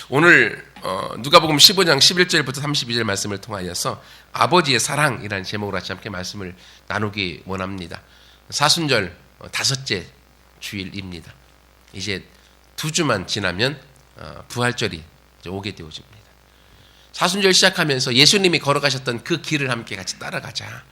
오늘 누가복음 15장 11절부터 32절 말씀을 통하여서 아버지의 사랑이라는 제목으로 같이 함께 말씀을 나누기 원합니다. 사순절 다섯째 주일입니다. 이제 2주만 지나면 부활절이 이제 오게 되어집니다. 사순절 시작하면서 예수님이 걸어가셨던 그 길을 함께 같이 따라가자.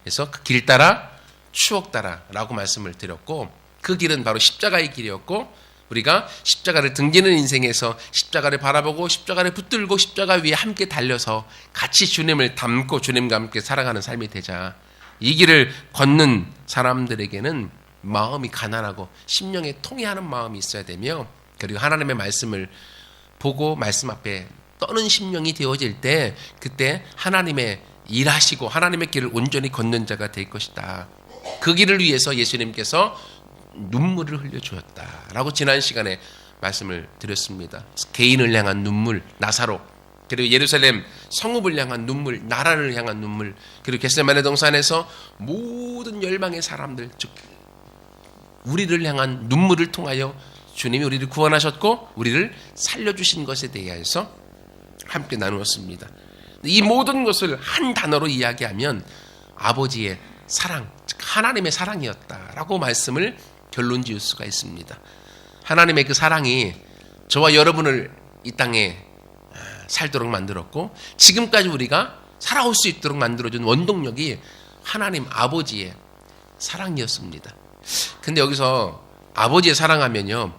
그래서 그 길 따라 추억 따라라고 말씀을 드렸고, 그 길은 바로 십자가의 길이었고, 우리가 십자가를 등지는 인생에서 십자가를 바라보고 십자가를 붙들고 십자가 위에 함께 달려서 같이 주님을 닮고 주님과 함께 살아가는 삶이 되자. 이 길을 걷는 사람들에게는 마음이 가난하고 심령에 통회하는 마음이 있어야 되며, 그리고 하나님의 말씀을 보고 말씀 앞에 떠는 심령이 되어질 때 그때 하나님의 일하시고 하나님의 길을 온전히 걷는 자가 될 것이다. 그 길을 위해서 예수님께서 눈물을 흘려주었다라고 지난 시간에 말씀을 드렸습니다. 개인을 향한 눈물, 나사로, 그리고 예루살렘 성읍을 향한 눈물, 나라를 향한 눈물, 그리고 겟세마네 동산에서 모든 열방의 사람들, 즉 우리를 향한 눈물을 통하여 주님이 우리를 구원하셨고 우리를 살려주신 것에 대해서 함께 나누었습니다. 이 모든 것을 한 단어로 이야기하면 아버지의 사랑, 즉 하나님의 사랑이었다라고 말씀을 결론 지을 수가 있습니다. 하나님의 그 사랑이 저와 여러분을 이 땅에 살도록 만들었고, 지금까지 우리가 살아올 수 있도록 만들어준 원동력이 하나님 아버지의 사랑이었습니다. 근데 여기서 아버지의 사랑하면요,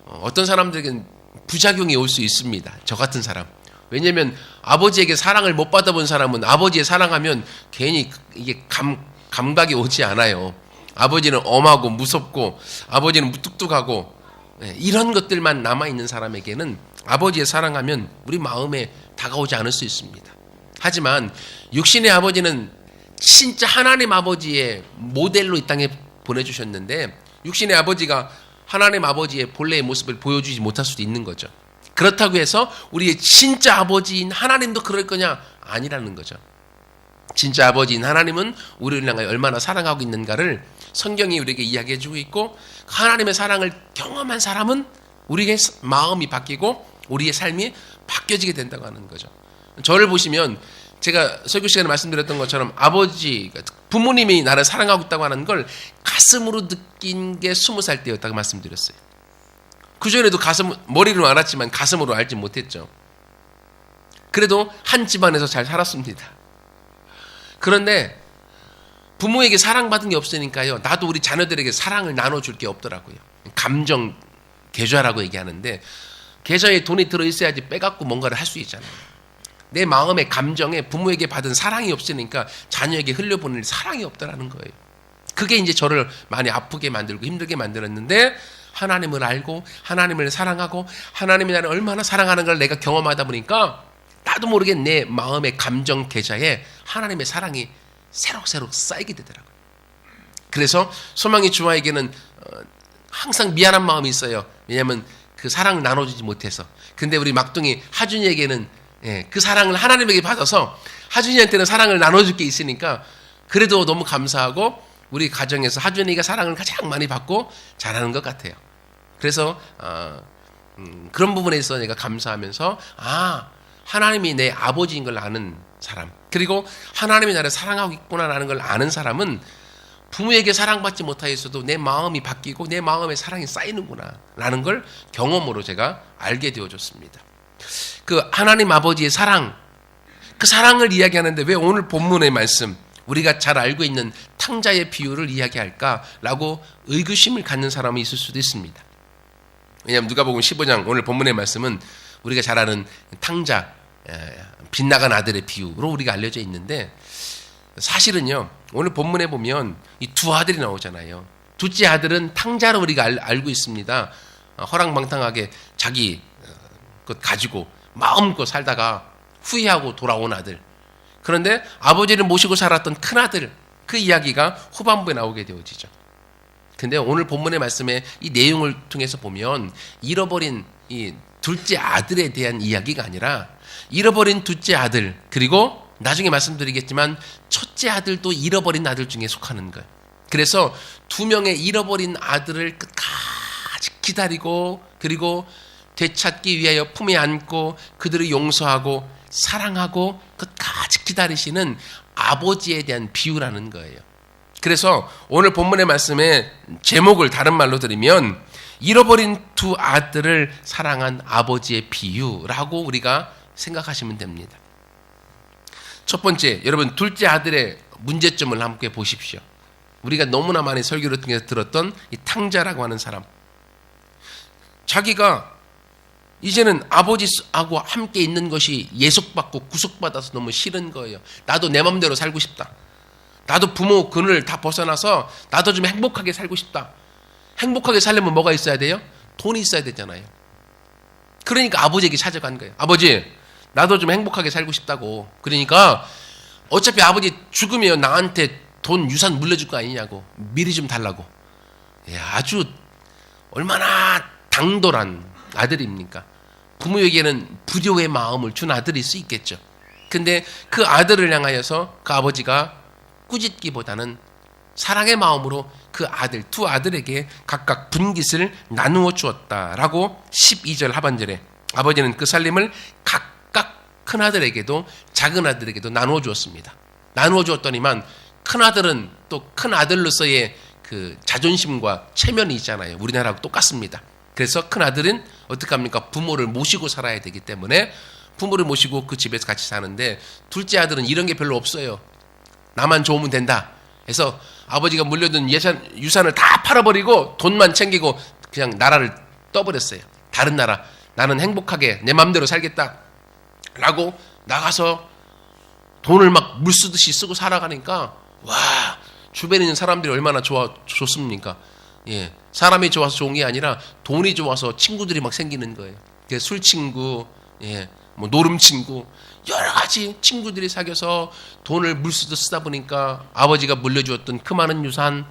어떤 사람들에게는 부작용이 올 수 있습니다. 저 같은 사람. 왜냐하면 아버지에게 사랑을 못 받아본 사람은 아버지의 사랑하면 괜히 이게 감각이 오지 않아요. 아버지는 엄하고 무섭고 아버지는 무뚝뚝하고 이런 것들만 남아있는 사람에게는 아버지의 사랑하면 우리 마음에 다가오지 않을 수 있습니다. 하지만 육신의 아버지는 진짜 하나님 아버지의 모델로 이 땅에 보내주셨는데, 육신의 아버지가 하나님 아버지의 본래의 모습을 보여주지 못할 수도 있는 거죠. 그렇다고 해서 우리의 진짜 아버지인 하나님도 그럴 거냐? 아니라는 거죠. 진짜 아버지인 하나님은 우리를 향하여 얼마나 사랑하고 있는가를 성경이 우리에게 이야기해주고 있고, 하나님의 사랑을 경험한 사람은 우리의 마음이 바뀌고 우리의 삶이 바뀌어지게 된다고 하는 거죠. 저를 보시면 제가 설교 시간에 말씀드렸던 것처럼 아버지, 부모님이 나를 사랑하고 있다고 하는 걸 가슴으로 느낀 게 20살 때였다고 말씀드렸어요. 그전에도 머리로 알았지만 가슴으로 알지 못했죠. 그래도 한 집안에서 잘 살았습니다. 그런데 부모에게 사랑받은 게 없으니까요, 나도 우리 자녀들에게 사랑을 나눠줄 게 없더라고요. 감정 계좌라고 얘기하는데, 계좌에 돈이 들어있어야지 빼갖고 뭔가를 할 수 있잖아요. 내 마음의 감정에 부모에게 받은 사랑이 없으니까 자녀에게 흘려보낼 사랑이 없다라는 거예요. 그게 이제 저를 많이 아프게 만들고 힘들게 만들었는데, 하나님을 알고 하나님을 사랑하고 하나님이 나를 얼마나 사랑하는 걸 내가 경험하다 보니까 나도 모르게 내 마음의 감정 계좌에 하나님의 사랑이 새록새록 쌓이게 되더라고요. 그래서 소망이 주와에게는 항상 미안한 마음이 있어요. 왜냐하면 그 사랑을 나눠주지 못해서. 근데 우리 막둥이 하준이에게는 그 사랑을 하나님에게 받아서 하준이한테는 사랑을 나눠줄 게 있으니까 그래도 너무 감사하고 우리 가정에서 하준이가 사랑을 가장 많이 받고 잘하는 것 같아요. 그래서 그런 부분에서 내가 감사하면서 하나님이 내 아버지인 걸 아는 사람, 그리고 하나님이 나를 사랑하고 있구나라는 걸 아는 사람은 부모에게 사랑받지 못하였어도 내 마음이 바뀌고 내 마음에 사랑이 쌓이는구나라는 걸 경험으로 제가 알게 되어졌습니다. 그 하나님 아버지의 사랑, 그 사랑을 이야기하는데 왜 오늘 본문의 말씀, 우리가 잘 알고 있는 탕자의 비유를 이야기할까라고 의구심을 갖는 사람이 있을 수도 있습니다. 왜냐하면 누가복음 15장 오늘 본문의 말씀은 우리가 잘 아는 탕자, 빗나간 아들의 비유로 우리가 알려져 있는데, 사실은요 오늘 본문에 보면 이 두 아들이 나오잖아요. 둘째 아들은 탕자로 우리가 알고 있습니다. 허랑방탕하게 자기 것 가지고 마음껏 살다가 후회하고 돌아온 아들. 그런데 아버지를 모시고 살았던 큰아들, 그 이야기가 후반부에 나오게 되어지죠. 근데 오늘 본문의 말씀에 이 내용을 통해서 보면 잃어버린 이 둘째 아들에 대한 이야기가 아니라 잃어버린 둘째 아들, 그리고 나중에 말씀드리겠지만 첫째 아들도 잃어버린 아들 중에 속하는 거예요. 그래서 두 명의 잃어버린 아들을 끝까지 기다리고, 그리고 되찾기 위하여 품에 안고 그들을 용서하고 사랑하고 끝까지 기다리시는 아버지에 대한 비유라는 거예요. 그래서 오늘 본문의 말씀의 제목을 다른 말로 드리면 잃어버린 두 아들을 사랑한 아버지의 비유라고 우리가 생각하시면 됩니다. 첫 번째, 여러분 둘째 아들의 문제점을 함께 보십시오. 우리가 너무나 많이 설교를 통해서 들었던 이 탕자라고 하는 사람. 자기가 이제는 아버지하고 함께 있는 것이 예속받고 구속받아서 너무 싫은 거예요. 나도 내 맘대로 살고 싶다. 나도 부모 그늘 다 벗어나서 나도 좀 행복하게 살고 싶다. 행복하게 살려면 뭐가 있어야 돼요? 돈이 있어야 되잖아요. 그러니까 아버지에게 찾아간 거예요. 아버지, 나도 좀 행복하게 살고 싶다고. 그러니까 어차피 아버지 죽으면 나한테 돈 유산 물려줄 거 아니냐고. 미리 좀 달라고. 아주 얼마나 당돌한 아들입니까? 부모에게는 불효의 마음을 준 아들일 수 있겠죠. 근데 그 아들을 향하여서 그 아버지가 꾸짖기보다는 사랑의 마음으로 그 아들, 두 아들에게 각각 분깃을 나누어 주었다라고 12절 하반절에 아버지는 그 살림을 각각 큰 아들에게도 작은 아들에게도 나누어 주었습니다. 나누어 주었더니만 큰 아들은 또 큰 아들로서의 그 자존심과 체면이 있잖아요. 우리나라하고 똑같습니다. 그래서 큰 아들은 어떻게 합니까? 부모를 모시고 살아야 되기 때문에 부모를 모시고 그 집에서 같이 사는데 둘째 아들은 이런 게 별로 없어요. 나만 좋으면 된다. 그래서 아버지가 물려준 유산을 다 팔아버리고 돈만 챙기고 그냥 나라를 떠버렸어요. 다른 나라. 나는 행복하게 내 맘대로 살겠다. 라고 나가서 돈을 막 물쓰듯이 쓰고 살아가니까 와, 주변에 있는 사람들이 얼마나 좋습니까? 예, 사람이 좋아서 좋은 게 아니라 돈이 좋아서 친구들이 막 생기는 거예요. 술 친구, 예, 뭐 노름 친구, 여러 가지 친구들이 사귀어서 돈을 물쓰듯 쓰다 보니까 아버지가 물려주었던 그 많은 유산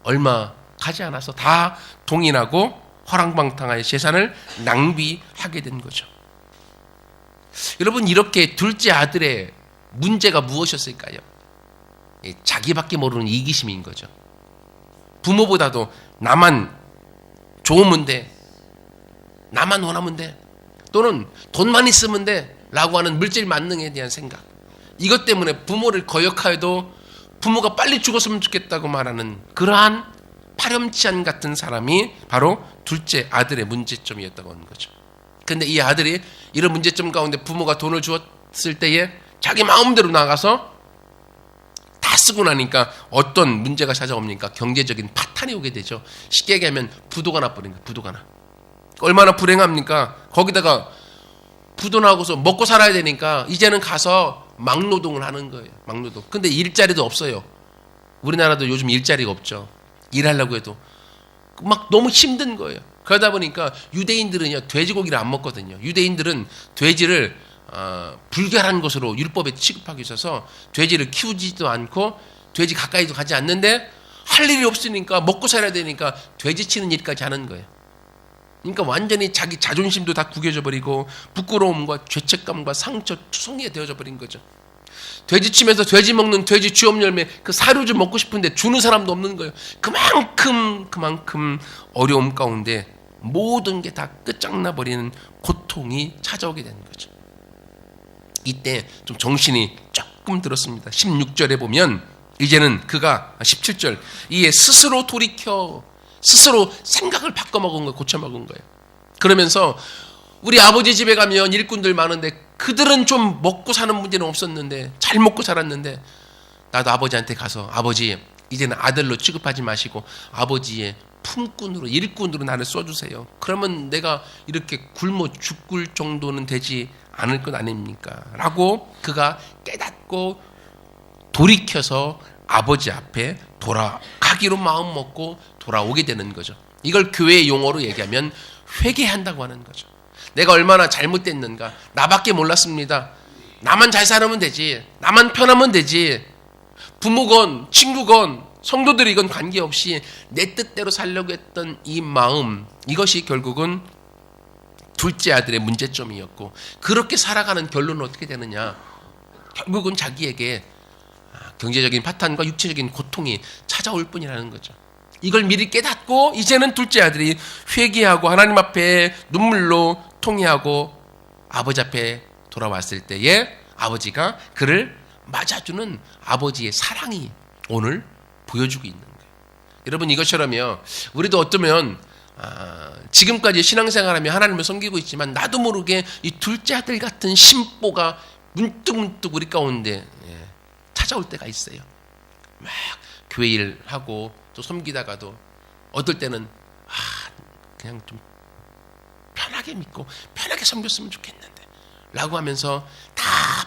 얼마 가지 않아서 다 동인하고 허랑방탕하여 재산을 낭비하게 된 거죠. 여러분, 이렇게 둘째 아들의 문제가 무엇이었을까요? 자기밖에 모르는 이기심인 거죠. 부모보다도 나만 좋으면 돼, 나만 원하면 돼, 또는 돈만 있으면 돼 라고 하는 물질 만능에 대한 생각, 이것 때문에 부모를 거역하여도 부모가 빨리 죽었으면 좋겠다고 말하는 그러한 파렴치한 같은 사람이 바로 둘째 아들의 문제점이었다고 하는 거죠. 그런데 이 아들이 이런 문제점 가운데 부모가 돈을 주었을 때에 자기 마음대로 나가서 다 쓰고 나니까 어떤 문제가 찾아옵니까? 경제적인 파탄이 오게 되죠. 쉽게 얘기하면 부도가 나버린 거예요. 부도가 나. 얼마나 불행합니까? 거기다가 부도 나고서 먹고 살아야 되니까 이제는 가서 막노동을 하는 거예요. 막노동. 근데 일자리도 없어요. 우리나라도 요즘 일자리가 없죠. 일하려고 해도 막 너무 힘든 거예요. 그러다 보니까 유대인들은요, 돼지고기를 안 먹거든요. 유대인들은 돼지를 불결한 것으로 율법에 취급하고 있어서 돼지를 키우지도 않고 돼지 가까이도 가지 않는데 할 일이 없으니까 먹고 살아야 되니까 돼지 치는 일까지 하는 거예요. 그러니까 완전히 자기 자존심도 다 구겨져 버리고 부끄러움과 죄책감과 상처, 투성이가 되어져 버린 거죠. 돼지 치면서 돼지 먹는 돼지 쥐업 열매 그 사료 좀 먹고 싶은데 주는 사람도 없는 거예요. 그만큼 어려움 가운데 모든 게 다 끝장나 버리는 고통이 찾아오게 되는 거죠. 이때 좀 정신이 조금 들었습니다. 16절에 보면 이제는 그가 17절 이에 스스로 돌이켜 스스로 생각을 바꿔먹은 거예요. 고쳐먹은 거예요. 그러면서 우리 아버지 집에 가면 일꾼들 많은데 그들은 좀 먹고 사는 문제는 없었는데 잘 먹고 살았는데 나도 아버지한테 가서 아버지 이제는 아들로 취급하지 마시고 아버지의 품꾼으로 일꾼으로 나를 써주세요. 그러면 내가 이렇게 굶어 죽을 정도는 되지 않을 것 아닙니까? 라고 그가 깨닫고 돌이켜서 아버지 앞에 돌아가기로 마음 먹고 돌아오게 되는 거죠. 이걸 교회 용어로 얘기하면 회개한다고 하는 거죠. 내가 얼마나 잘못됐는가. 나밖에 몰랐습니다. 나만 잘 살면 되지. 나만 편하면 되지. 부모건 친구건 성도들이건 관계없이 내 뜻대로 살려고 했던 이 마음, 이것이 결국은 둘째 아들의 문제점이었고 그렇게 살아가는 결론은 어떻게 되느냐. 결국은 자기에게 경제적인 파탄과 육체적인 고통이 찾아올 뿐이라는 거죠. 이걸 미리 깨닫고 이제는 둘째 아들이 회개하고 하나님 앞에 눈물로 통회하고 아버지 앞에 돌아왔을 때에 아버지가 그를 맞아주는 아버지의 사랑이 오늘 보여주고 있는 거예요. 여러분, 이것처럼요, 우리도 어쩌면 지금까지 신앙생활하며 하나님을 섬기고 있지만 나도 모르게 이 둘째 아들 같은 심보가 문득문득 우리 가운데 찾아올 때가 있어요. 막 교회 일하고 또 섬기다가도 어떨 때는 그냥 좀 편하게 믿고 편하게 섬겼으면 좋겠는데 라고 하면서 다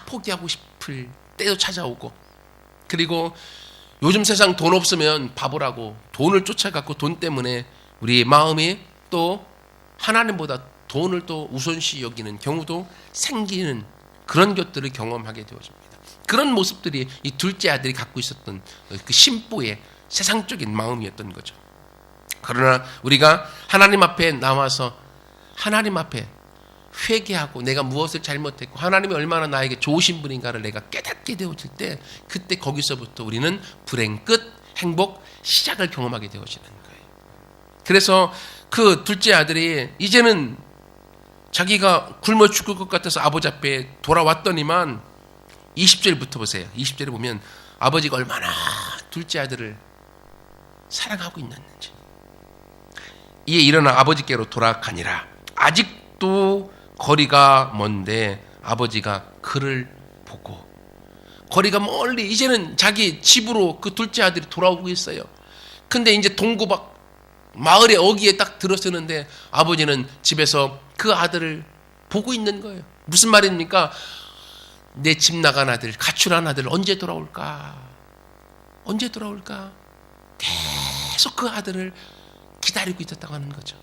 포기하고 싶을 때도 찾아오고, 그리고 요즘 세상 돈 없으면 바보라고 돈을 쫓아갖고 돈 때문에 우리의 마음이 또 하나님보다 돈을 또 우선시 여기는 경우도 생기는 그런 것들을 경험하게 되어집니다. 그런 모습들이 이 둘째 아들이 갖고 있었던 그 심보의 세상적인 마음이었던 거죠. 그러나 우리가 하나님 앞에 나와서 하나님 앞에 회개하고 내가 무엇을 잘못했고 하나님이 얼마나 나에게 좋으신 분인가를 내가 깨닫게 되어질 때, 그때 거기서부터 우리는 불행 끝 행복 시작을 경험하게 되어지는 거예요. 그래서 그 둘째 아들이 이제는 자기가 굶어 죽을 것 같아서 아버지 앞에 돌아왔더니만 20절부터 보세요. 20절에 보면 아버지가 얼마나 둘째 아들을 사랑하고 있는지. 이에 일어나 아버지께로 돌아가니라. 아직도 거리가 먼데 아버지가 그를 보고, 거리가 멀리 이제는 자기 집으로 그 둘째 아들이 돌아오고 있어요. 근데 이제 동구박 마을의 어귀에 딱 들어서는데 아버지는 집에서 그 아들을 보고 있는 거예요. 무슨 말입니까? 내 집 나간 아들, 가출한 아들 언제 돌아올까? 언제 돌아올까? 계속 그 아들을 기다리고 있었다고 하는 거죠.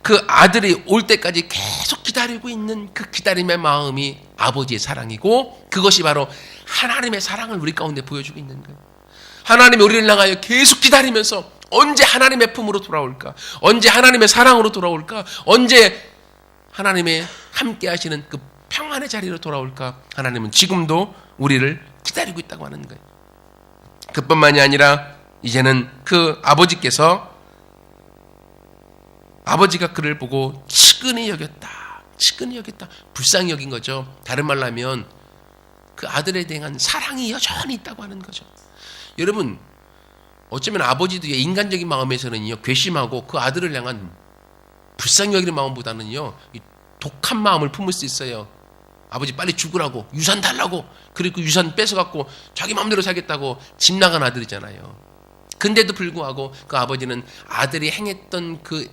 그 아들이 올 때까지 계속 기다리고 있는 그 기다림의 마음이 아버지의 사랑이고, 그것이 바로 하나님의 사랑을 우리 가운데 보여주고 있는 거예요. 하나님이 우리를 향하여 계속 기다리면서 언제 하나님의 품으로 돌아올까? 언제 하나님의 사랑으로 돌아올까? 언제 하나님의 함께 하시는 그 평안의 자리로 돌아올까? 하나님은 지금도 우리를 기다리고 있다고 하는 거예요. 그뿐만이 아니라 이제는 그 아버지가 그를 보고 측은히 여겼다. 측은히 여겼다. 불쌍히 여긴 거죠. 다른 말로 하면 그 아들에 대한 사랑이 여전히 있다고 하는 거죠. 여러분, 어쩌면 아버지도 인간적인 마음에서는요, 괘씸하고 그 아들을 향한 불쌍히 여기는 마음보다는요, 독한 마음을 품을 수 있어요. 아버지 빨리 죽으라고, 유산 달라고, 그리고 유산 뺏어갖고 자기 마음대로 살겠다고 집 나간 아들이잖아요. 근데도 불구하고 그 아버지는 아들이 행했던 그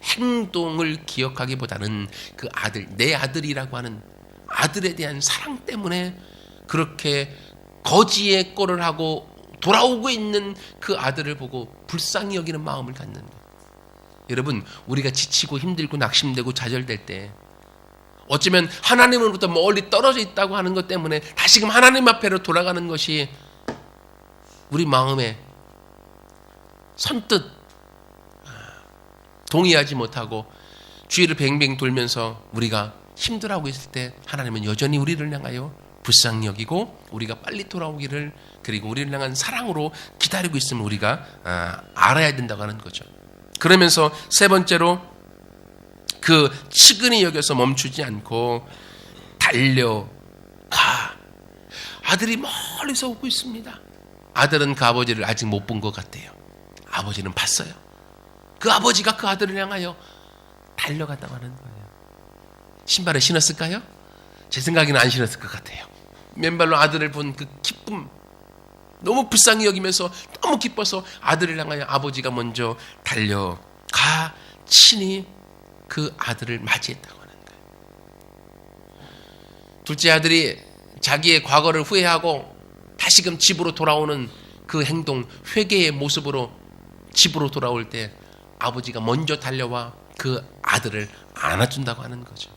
행동을 기억하기보다는 그 아들, 내 아들이라고 하는 아들에 대한 사랑 때문에 그렇게 거지의 꼴을 하고 돌아오고 있는 그 아들을 보고 불쌍히 여기는 마음을 갖는 거예요. 여러분, 우리가 지치고 힘들고 낙심되고 좌절될 때 어쩌면 하나님으로부터 멀리 떨어져 있다고 하는 것 때문에 다시금 하나님 앞에로 돌아가는 것이 우리 마음에 선뜻 동의하지 못하고 주위를 뱅뱅 돌면서 우리가 힘들어하고 있을 때 하나님은 여전히 우리를 향하여 불쌍히 여기고 우리가 빨리 돌아오기를, 그리고 우리를 향한 사랑으로 기다리고 있음을 우리가 알아야 된다고 하는 거죠. 그러면서 세 번째로 그 측은히 여겨서 멈추지 않고 달려가. 아들이 멀리서 오고 있습니다. 아들은 그 아버지를 아직 못 본 것 같아요. 아버지는 봤어요. 그 아버지가 그 아들을 향하여 달려갔다고 하는 거예요. 신발을 신었을까요? 제 생각에는 안 신었을 것 같아요. 맨발로 아들을 본 그 기쁨, 너무 불쌍히 여기면서 너무 기뻐서 아들을 향하여 아버지가 먼저 달려가 친히 그 아들을 맞이했다고 하는 거예요. 둘째 아들이 자기의 과거를 후회하고 다시금 집으로 돌아오는 그 행동, 회개의 모습으로 집으로 돌아올 때 아버지가 먼저 달려와 그 아들을 안아준다고 하는 거죠.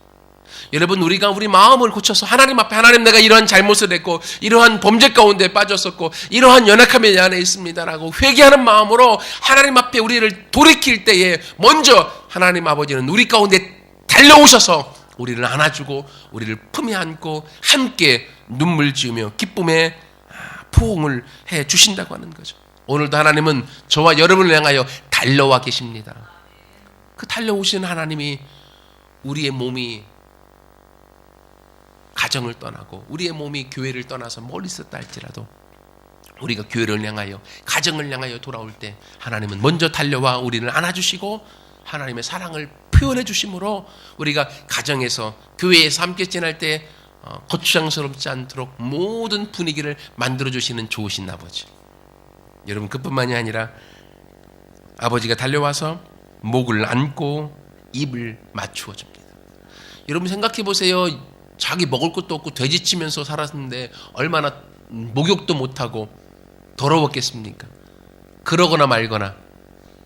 여러분, 우리가 우리 마음을 고쳐서 하나님 앞에, 하나님, 내가 이러한 잘못을 했고 이러한 범죄 가운데 빠졌었고 이러한 연약함에 내 안에 있습니다라고 회개하는 마음으로 하나님 앞에 우리를 돌이킬 때에 먼저 하나님 아버지는 우리 가운데 달려오셔서 우리를 안아주고 우리를 품에 안고 함께 눈물 지으며 기쁨의 포옹을 해 주신다고 하는 거죠. 오늘도 하나님은 저와 여러분을 향하여 달려와 계십니다. 그 달려오시는 하나님이 우리의 몸이 가정을 떠나고 우리의 몸이 교회를 떠나서 멀리 있었다 할지라도 우리가 교회를 향하여 가정을 향하여 돌아올 때 하나님은 먼저 달려와 우리를 안아주시고 하나님의 사랑을 표현해 주심으로 우리가 가정에서 교회에서 함께 지낼 때 거추장스럽지 않도록 모든 분위기를 만들어 주시는 좋으신 아버지. 여러분 그뿐만이 아니라 아버지가 달려와서 목을 안고 입을 맞추어 줍니다. 여러분 생각해 보세요. 자기 먹을 것도 없고 돼지치면서 살았는데 얼마나 목욕도 못하고 더러웠겠습니까? 그러거나 말거나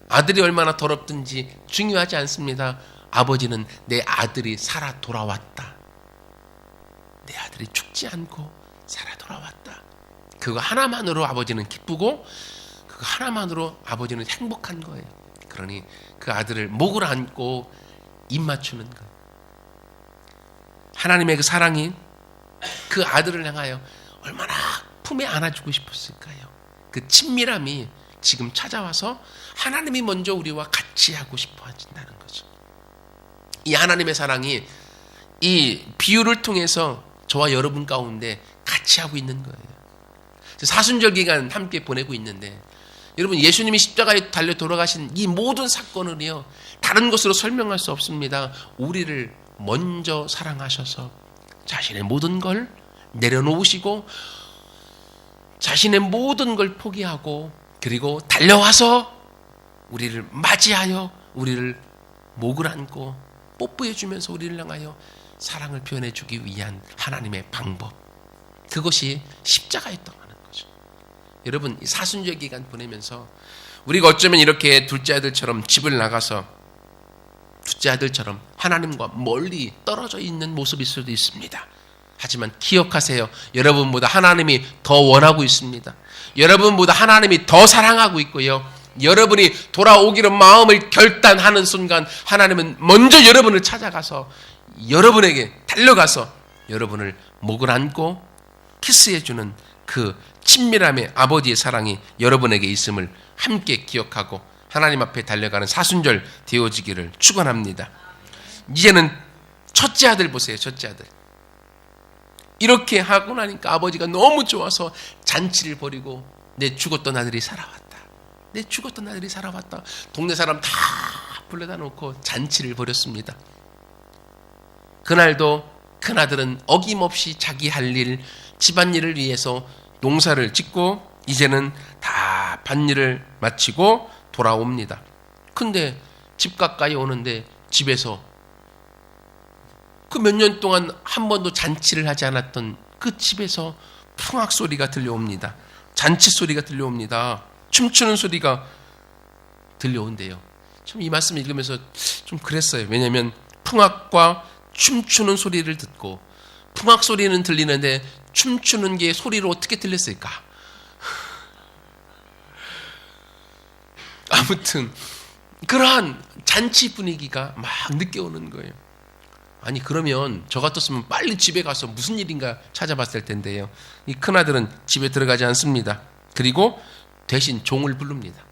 아들이 얼마나 더럽든지 중요하지 않습니다. 아버지는 내 아들이 살아 돌아왔다. 내 아들이 죽지 않고 살아 돌아왔다. 그거 하나만으로 아버지는 기쁘고 그거 하나만으로 아버지는 행복한 거예요. 그러니 그 아들을 목을 안고 입 맞추는 거예요. 하나님의 그 사랑이 그 아들을 향하여 얼마나 품에 안아주고 싶었을까요? 그 친밀함이 지금 찾아와서 하나님이 먼저 우리와 같이 하고 싶어 하신다는 거죠. 이 하나님의 사랑이 이 비유를 통해서 저와 여러분 가운데 같이 하고 있는 거예요. 사순절 기간 함께 보내고 있는데 여러분 예수님이 십자가에 달려 돌아가신 이 모든 사건을요 다른 것으로 설명할 수 없습니다. 우리를 먼저 사랑하셔서 자신의 모든 걸 내려놓으시고 자신의 모든 걸 포기하고 그리고 달려와서 우리를 맞이하여 우리를 목을 안고 뽀뽀해 주면서 우리를 향하여 사랑을 표현해 주기 위한 하나님의 방법. 그것이 십자가였던 하는 거죠. 여러분 이 사순절 기간 보내면서 우리가 어쩌면 이렇게 둘째 아들처럼 집을 나가서 둘째 아들처럼 하나님과 멀리 떨어져 있는 모습일 수도 있습니다. 하지만 기억하세요. 여러분보다 하나님이 더 원하고 있습니다. 여러분보다 하나님이 더 사랑하고 있고요. 여러분이 돌아오기로 마음을 결단하는 순간 하나님은 먼저 여러분을 찾아가서 여러분에게 달려가서 여러분을 목을 안고 키스해주는 그 친밀함의 아버지의 사랑이 여러분에게 있음을 함께 기억하고 하나님 앞에 달려가는 사순절 되어지기를 축원합니다. 이제는 첫째 아들 보세요. 첫째 아들. 이렇게 하고 나니까 아버지가 너무 좋아서 잔치를 벌이고 내 죽었던 아들이 살아왔다. 내 죽었던 아들이 살아왔다. 동네 사람 다 불러다 놓고 잔치를 벌였습니다. 그날도 큰아들은 어김없이 자기 할 일, 집안일을 위해서 농사를 짓고 이제는 다 밭일을 마치고 돌아옵니다. 근데 집 가까이 오는데 집에서 그 몇 년 동안 한 번도 잔치를 하지 않았던 그 집에서 풍악 소리가 들려옵니다. 잔치 소리가 들려옵니다. 춤추는 소리가 들려온대요. 좀 이 말씀 읽으면서 좀 그랬어요. 왜냐하면 풍악과 춤추는 소리를 듣고 풍악 소리는 들리는데 춤추는 게 소리로 어떻게 들렸을까? 아무튼 그러한 잔치 분위기가 막 느껴오는 거예요. 아니 그러면 저 같았으면 빨리 집에 가서 무슨 일인가 찾아봤을 텐데요. 이 큰아들은 집에 들어가지 않습니다. 그리고 대신 종을 부릅니다.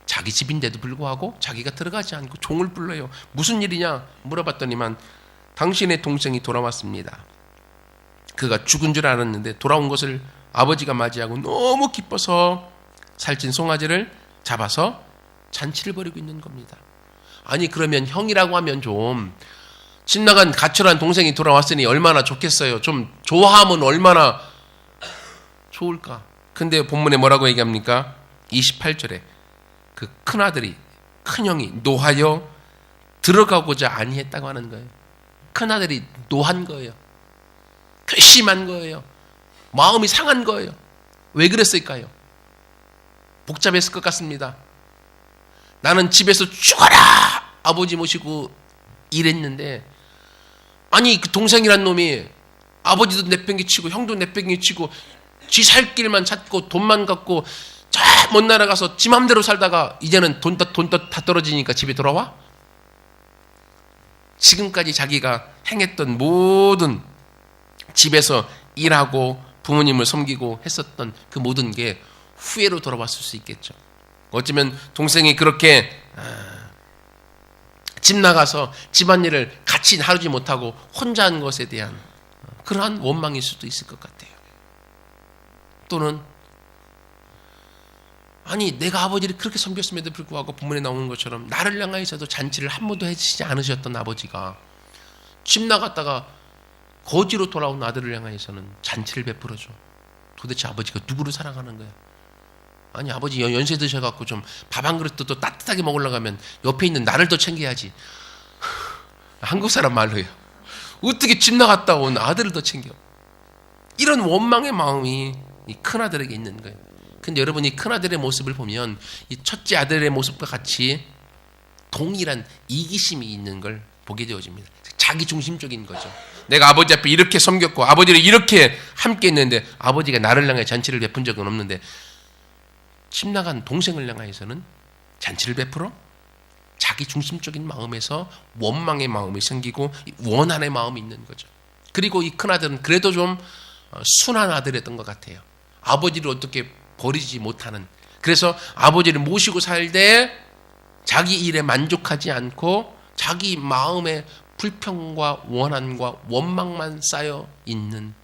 자기 집인데도 불구하고 자기가 들어가지 않고 종을 불러요. 무슨 일이냐 물어봤더니만 당신의 동생이 돌아왔습니다. 그가 죽은 줄 알았는데 돌아온 것을 아버지가 맞이하고 너무 기뻐서 살찐 송아지를 잡아서 잔치를 벌이고 있는 겁니다. 아니 그러면 형이라고 하면 좀 집 나간 가출한 동생이 돌아왔으니 얼마나 좋겠어요. 좀 좋아하면 얼마나 좋을까. 근데 본문에 뭐라고 얘기합니까? 28절에 그 큰아들이 큰형이 노하여 들어가고자 아니했다고 하는 거예요. 큰아들이 노한 거예요. 괘씸한 거예요. 마음이 상한 거예요. 왜 그랬을까요? 복잡했을 것 같습니다. 나는 집에서 죽어라 아버지 모시고 일했는데 아니 그 동생이란 놈이 아버지도 내팽개치고 형도 내팽개치고 지 살 길만 찾고 돈만 갖고 저 먼 나라 가서 지 맘대로 살다가 이제는 돈 다 떨어지니까 집에 돌아와? 지금까지 자기가 행했던 모든 집에서 일하고 부모님을 섬기고 했었던 그 모든 게 후회로 돌아왔을 수 있겠죠. 어쩌면 동생이 그렇게 집 나가서 집안일을 같이 하지 못하고 혼자 한 것에 대한 그러한 원망일 수도 있을 것 같아요. 또는 아니 내가 아버지를 그렇게 섬겼음에도 불구하고 본문에 나오는 것처럼 나를 향하여서도 잔치를 한 번도 해주시지 않으셨던 아버지가 집 나갔다가 거지로 돌아온 아들을 향하여서는 잔치를 베풀어줘. 도대체 아버지가 누구를 사랑하는 거야? 아니 아버지 연세 드셔갖고 좀 밥 한 그릇도 또 따뜻하게 먹으려고 하면 옆에 있는 나를 더 챙겨야지. 한국 사람 말로요. 어떻게 집 나갔다 온 아들을 더 챙겨. 이런 원망의 마음이 이 큰아들에게 있는 거예요. 근데 여러분 이 큰아들의 모습을 보면 이 첫째 아들의 모습과 같이 동일한 이기심이 있는 걸 보게 되어집니다. 자기 중심적인 거죠. 내가 아버지 앞에 이렇게 섬겼고 아버지를 이렇게 함께 했는데 아버지가 나를 향해 잔치를 베푼 적은 없는데 집 나간 동생을 향하여서는 잔치를 베풀어? 자기 중심적인 마음에서 원망의 마음이 생기고 원한의 마음이 있는 거죠. 그리고 이 큰아들은 그래도 좀 순한 아들이었던 것 같아요. 아버지를 어떻게 버리지 못하는, 그래서 아버지를 모시고 살되 자기 일에 만족하지 않고 자기 마음에 불평과 원한과 원망만 쌓여 있는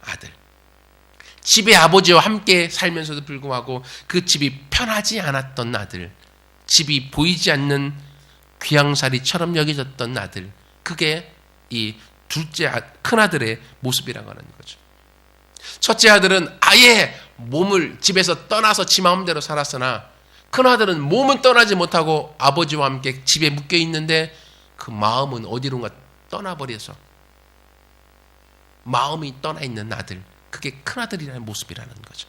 아들. 집에 아버지와 함께 살면서도 불구하고 그 집이 편하지 않았던 아들, 집이 보이지 않는 귀양살이처럼 여겨졌던 아들, 그게 이 큰아들의 모습이라고 하는 거죠. 첫째 아들은 아예 몸을 집에서 떠나서 지 마음대로 살았으나 큰아들은 몸은 떠나지 못하고 아버지와 함께 집에 묶여 있는데 그 마음은 어디론가 떠나버려서 마음이 떠나 있는 아들, 그게 큰아들이라는 모습이라는 거죠.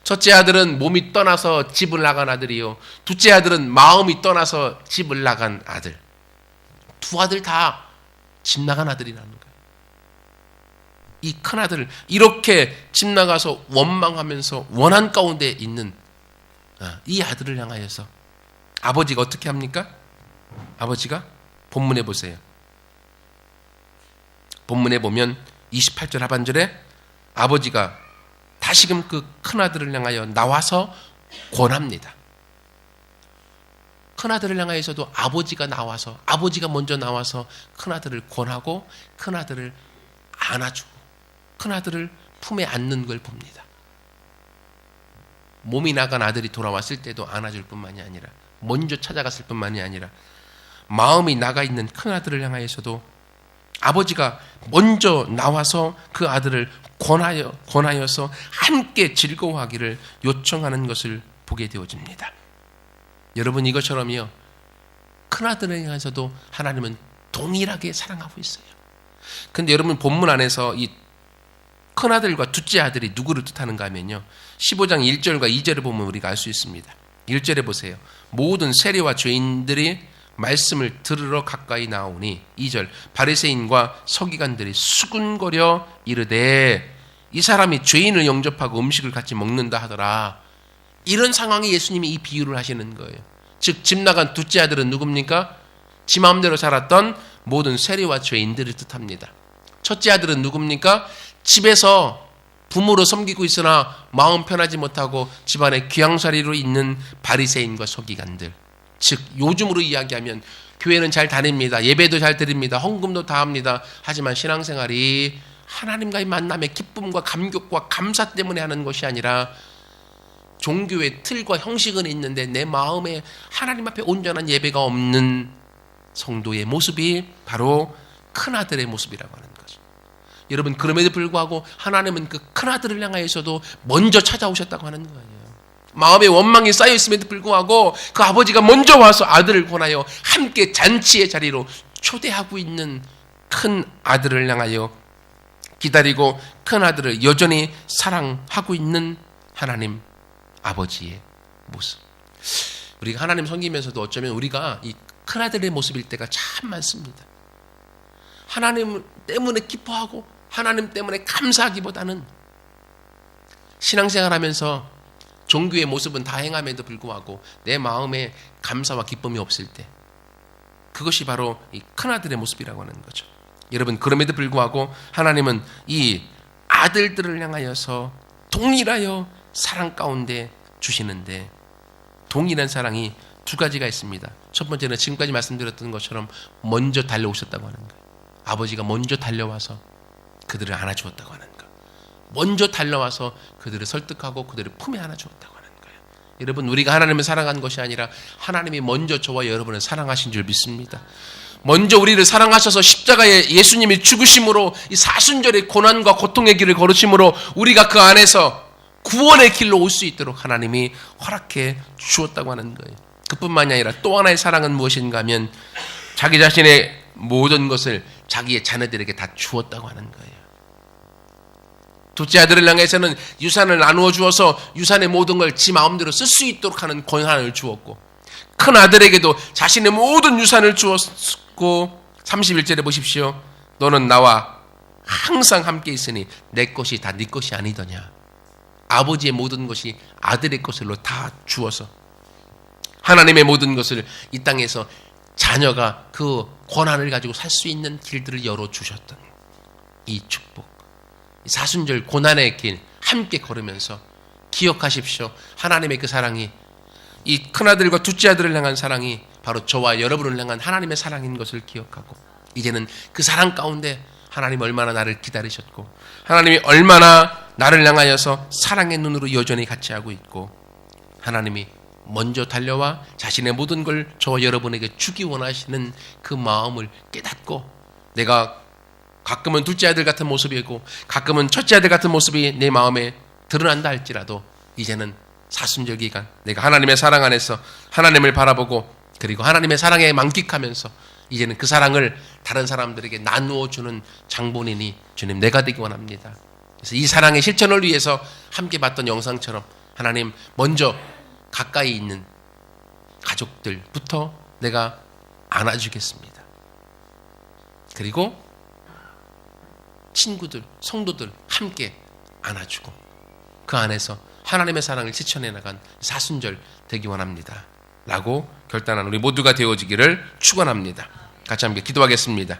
첫째 아들은 몸이 떠나서 집을 나간 아들이요, 둘째 아들은 마음이 떠나서 집을 나간 아들. 두 아들 다 집 나간 아들이라는 거예요. 이 큰아들, 이렇게 집 나가서 원망하면서 원한 가운데 있는 이 아들을 향하여서 아버지가 어떻게 합니까? 아버지가 본문에 보세요. 본문에 보면 28절 하반절에 아버지가 다시금 그 큰아들을 향하여 나와서 권합니다. 큰아들을 향하여서도 아버지가 나와서, 아버지가 먼저 나와서 큰아들을 권하고 큰아들을 안아주고 큰아들을 품에 안는 걸 봅니다. 몸이 나간 아들이 돌아왔을 때도 안아줄 뿐만이 아니라, 먼저 찾아갔을 뿐만이 아니라 마음이 나가 있는 큰아들을 향하여서도 아버지가 먼저 나와서 그 아들을 권하여서 함께 즐거워하기를 요청하는 것을 보게 되어집니다. 여러분, 이것처럼요, 큰아들에 향해서도 하나님은 동일하게 사랑하고 있어요. 근데 여러분, 본문 안에서 이 큰아들과 둘째 아들이 누구를 뜻하는가 하면요, 15장 1절과 2절을 보면 우리가 알 수 있습니다. 1절에 보세요. 모든 세리와 죄인들이 말씀을 들으러 가까이 나오니, 2절, 바리새인과 서기관들이 수군거려 이르되 이 사람이 죄인을 영접하고 음식을 같이 먹는다 하더라. 이런 상황에 예수님이 이 비유를 하시는 거예요. 즉, 집 나간 둘째 아들은 누굽니까? 지 마음대로 살았던 모든 세리와 죄인들을 뜻합니다. 첫째 아들은 누굽니까? 집에서 부모로 섬기고 있으나 마음 편하지 못하고 집안에 귀양살이로 있는 바리새인과 서기관들. 즉, 요즘으로 이야기하면 교회는 잘 다닙니다. 예배도 잘 드립니다. 헌금도 다 합니다. 하지만 신앙생활이 하나님과의 만남의 기쁨과 감격과 감사 때문에 하는 것이 아니라 종교의 틀과 형식은 있는데 내 마음에 하나님 앞에 온전한 예배가 없는 성도의 모습이 바로 큰아들의 모습이라고 하는 거죠. 여러분, 그럼에도 불구하고 하나님은 그 큰아들을 향하여서도 먼저 찾아오셨다고 하는 거예요. 마음에 원망이 쌓여 있음에도 불구하고 그 아버지가 먼저 와서 아들을 권하여 함께 잔치의 자리로 초대하고 있는 큰 아들을 향하여 기다리고 큰 아들을 여전히 사랑하고 있는 하나님 아버지의 모습. 우리가 하나님 섬기면서도 어쩌면 우리가 이 큰 아들의 모습일 때가 참 많습니다. 하나님 때문에 기뻐하고 하나님 때문에 감사하기보다는 신앙생활하면서 종교의 모습은 다행함에도 불구하고 내 마음에 감사와 기쁨이 없을 때, 그것이 바로 이 큰아들의 모습이라고 하는 거죠. 여러분, 그럼에도 불구하고 하나님은 이 아들들을 향하여서 동일하여 사랑 가운데 주시는데 동일한 사랑이 두 가지가 있습니다. 첫 번째는 지금까지 말씀드렸던 것처럼 먼저 달려오셨다고 하는 거예요. 아버지가 먼저 달려와서 그들을 안아주었다고 하는 거예요. 먼저 달려와서 그들을 설득하고 그들을 품에 안아주었다고 하는 거예요. 여러분, 우리가 하나님을 사랑한 것이 아니라 하나님이 먼저 저와 여러분을 사랑하신 줄 믿습니다. 먼저 우리를 사랑하셔서 십자가에 예수님이 죽으심으로 이 사순절의 고난과 고통의 길을 걸으심으로 우리가 그 안에서 구원의 길로 올 수 있도록 하나님이 허락해 주었다고 하는 거예요. 그뿐만이 아니라 또 하나의 사랑은 무엇인가 하면 자기 자신의 모든 것을 자기의 자녀들에게 다 주었다고 하는 거예요. 둘째 아들을 향해서는 유산을 나누어 주어서 유산의 모든 걸 지 마음대로 쓸 수 있도록 하는 권한을 주었고, 큰 아들에게도 자신의 모든 유산을 주었고, 31절에 보십시오. 너는 나와 항상 함께 있으니 내 것이 다 네 것이 아니더냐. 아버지의 모든 것이 아들의 것으로 다 주어서 하나님의 모든 것을 이 땅에서 자녀가 그 권한을 가지고 살 수 있는 길들을 열어주셨던 이 축복, 이 사순절 고난의 길 함께 걸으면서 기억하십시오. 하나님의 그 사랑이, 이 큰아들과 둘째 아들을 향한 사랑이 바로 저와 여러분을 향한 하나님의 사랑인 것을 기억하고, 이제는 그 사랑 가운데 하나님 얼마나 나를 기다리셨고 하나님이 얼마나 나를 향하여서 사랑의 눈으로 여전히 같이 하고 있고, 하나님이 먼저 달려와 자신의 모든 걸 저와 여러분에게 주기 원하시는 그 마음을 깨닫고, 내가 가끔은 둘째 아들 같은 모습이고 가끔은 첫째 아들 같은 모습이 내 마음에 드러난다 할지라도 이제는 사순절 기간 내가 하나님의 사랑 안에서 하나님을 바라보고, 그리고 하나님의 사랑에 만끽하면서 이제는 그 사랑을 다른 사람들에게 나누어 주는 장본인이 주님 내가 되기 원합니다. 그래서 이 사랑의 실천을 위해서 함께 봤던 영상처럼 하나님 먼저 가까이 있는 가족들부터 내가 안아주겠습니다. 그리고 친구들, 성도들 함께 안아주고 그 안에서 하나님의 사랑을 실천해 나간 사순절 되기 원합니다. 라고 결단한 우리 모두가 되어지기를 축원합니다. 같이 함께 기도하겠습니다.